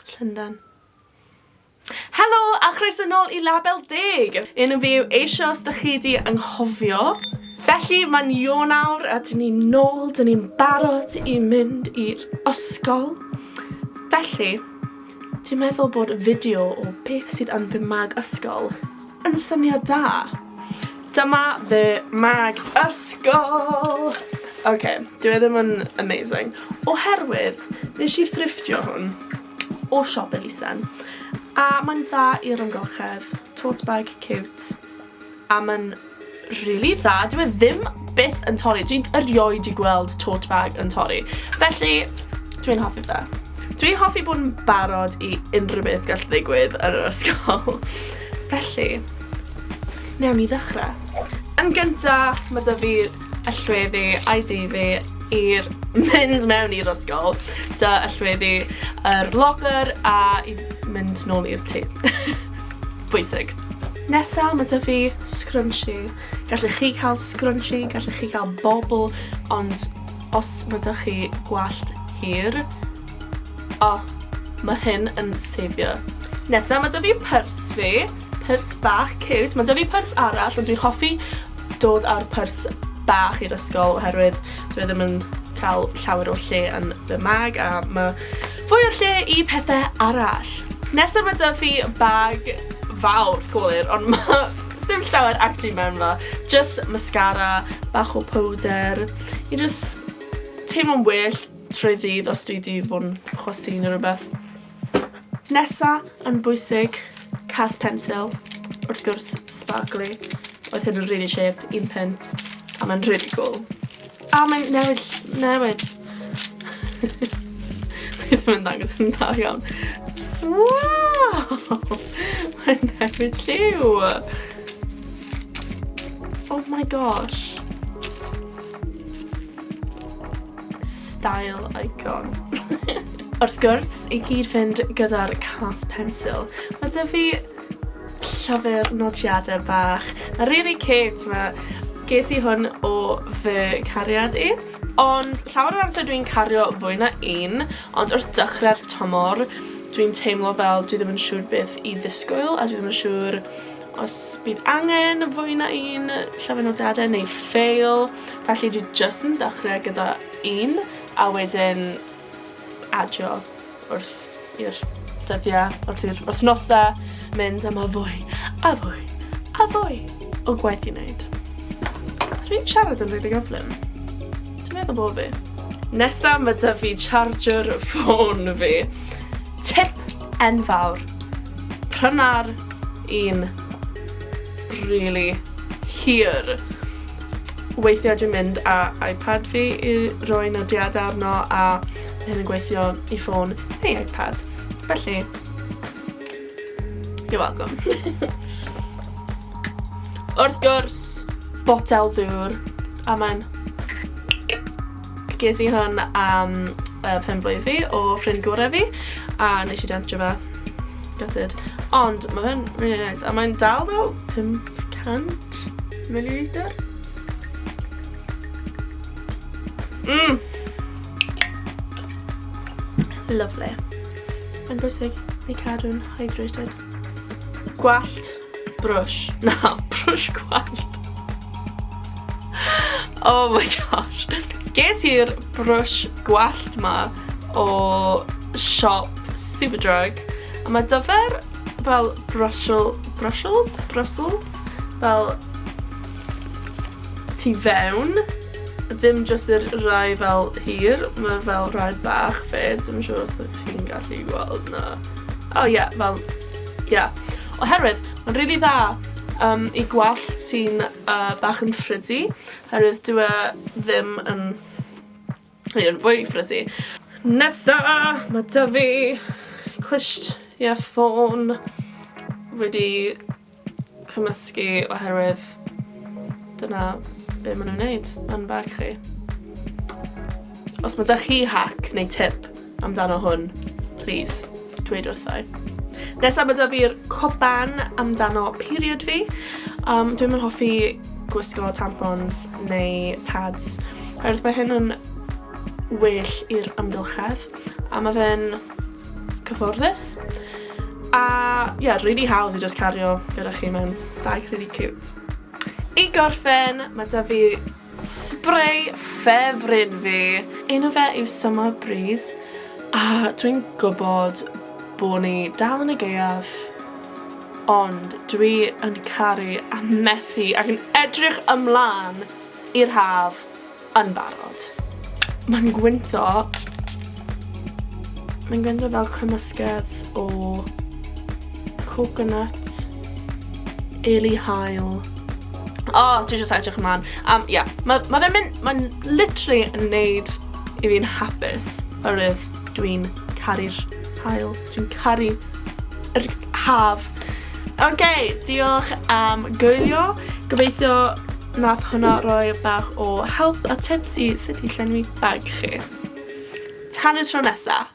Llundain. Helo, a chroeso nôl I Label Deg. Un o fi yw eisiau os ydych chi wedi anghofio. Felly, mae'n Ionawr a dyn ni'n nôl, dyn ni'n barod I mynd i'r ysgol. Felly, dwi'n meddwl bod fideo o beth sydd yn fy mag ysgol yn syniad da. Dyma fy mag ysgol. Oce, dwi ddim yn amazing. Oherwydd, nes I thrifftio hwn o siop elusen. A mae'n dda i'r amgylchedd, tote bag cute. A mae'n really dda. Dwi ddim byth yn torri. Dwi'n erioed I gweld tote bag yn torri. Felly, dwi'n hoffi fe. Dwi'n hoffi bod yn barod I unrhyw beth gall ddigwydd yn yr ysgol. Felly, newn ni ddechrau. Yn gyntaf, mae da fi allweddi ID fi i'r mynd mewn i'r ysgol. Da allweddi yr locker a I mynd nôl i'r tŷ. Bwysig. Nesa, mae da fi scrunchie. Gallech chi cael scrunchie, gallech chi cael bobl, ond os mae da chi gwallt hir, mae hyn yn sefio. Nesa, mae da fi purs fi. Purs bach cute. Mae da fi purs arall, ond dwi'n hoffi dod â'r purs bach i'r ysgol oherwydd dwi ddim yn cael llawer o lle yn fy mag a mae fwy o lle I pethau arall. Nesa mae da fi bag fawr colur, ond mae sim llawer actually mewn fa. Just mascara, bach o powder. I just teimlo'n well trwy ddydd os dwi wedi fod yn chwysu neu rhywbeth. Nesa yn bwysig, cas pensil, wrth gwrs sparkly. Oedd hyn yn really cheap, £1, a mae'n really cool. A mae'n newid. Dwi ddim yn dangos yn dda iawn. Wow! Mae'n newid lliw. Oh my gosh. Style icon. Wrth gwrs, I gyd fynd gyda'r cas pensil. Mae da fi llyfr nodiadau bach. Mae'n really cute. Ges I hwn o fy cariad I. Ond llawer o'r amser dwi'n cario fwy na un. Ond wrth dechrau'r tymor, dwi'n teimlo fel dwi ddim yn siŵr beth I ddisgwyl. A dwi ddim yn siŵr os bydd angen fwy na un llyfr nodiadau neu fail. Felly dwi just yn dechrau gyda un. A wedyn adio wrth i'r dyddiau, wrth i'r wythnosau mynd am y fwy, a fwy, a fwy o gwaith I wneud. Dwi'n siarad yn rili gyflym. Dwi'n meddwl bod fi. Nesa mae da fi charger ffôn fi. Tip enfawr. Pryna'r un really hir. Weithiau dwi'n mynd â iPad fi I roi nodiadau arno a hyn yn gweithio I ffôn neu iPad. Felly, you're welcome. Wrth gwrs, botel ddŵr, a mae'n ges I hwn am penblwydd fi o ffrind gorau fi, a nes I dentio fe. Gutted. Ond mae fe'n really nice, a mae'n dal fel 500 millilitr. Lovely. Mae'n bwysig I cadw'n hydrated. Gwallt, brush. Na, brush gwallt. Oh my gosh. Ges i'r brush gwallt ma o siop Superdrug. A mae dyfer fel Brussels? Fel tu fewn. Dim just yr rai fel hir, mae fel rai bach fyd, dwi'n siŵr os chi'n gallu gweld na. Oherwydd, mae'n rili dda I gwallt sy'n bach yn ffridi, oherwydd dwi ddim yn fwy ffridi. Nesa, mae da fi clust ffôn wedi cymysgu oherwydd dyna be maen nhw'n neud yn bag chi. Os mae da chi hack neu tip amdano hwn, please, dweud wrthau. Nesaf mae da fi'r cwpan amdano period fi. Dwi'n yn hoffi gwisgo tampons neu pads. Oherwydd mae hyn yn well i'r amgylchedd. A mae fe'n cyfforddus. A really hawdd I just cario gyda chi mewn bag really cute. I gorffen, mae da fi spray ffefryn fi. Un o fe yw Summer Breeze. A dwi'n gwybod bod ni dal yn y gaeaf, ond dwi yn caru a methu ac yn edrych ymlaen i'r haf yn barod. Mae'n gwynto fel cymysgedd o coconut, eli hael. Dwi jyst edrych ymlaen. Mae'n literally yn neud I fi'n hapus oherwydd dwi'n caru'r hael. Dwi'n caru yr haf. Diolch am gwylio. Gobeithio nath hwnna roi bach o help a tips I sut I llenwi bag chi. Tan y tro nesa.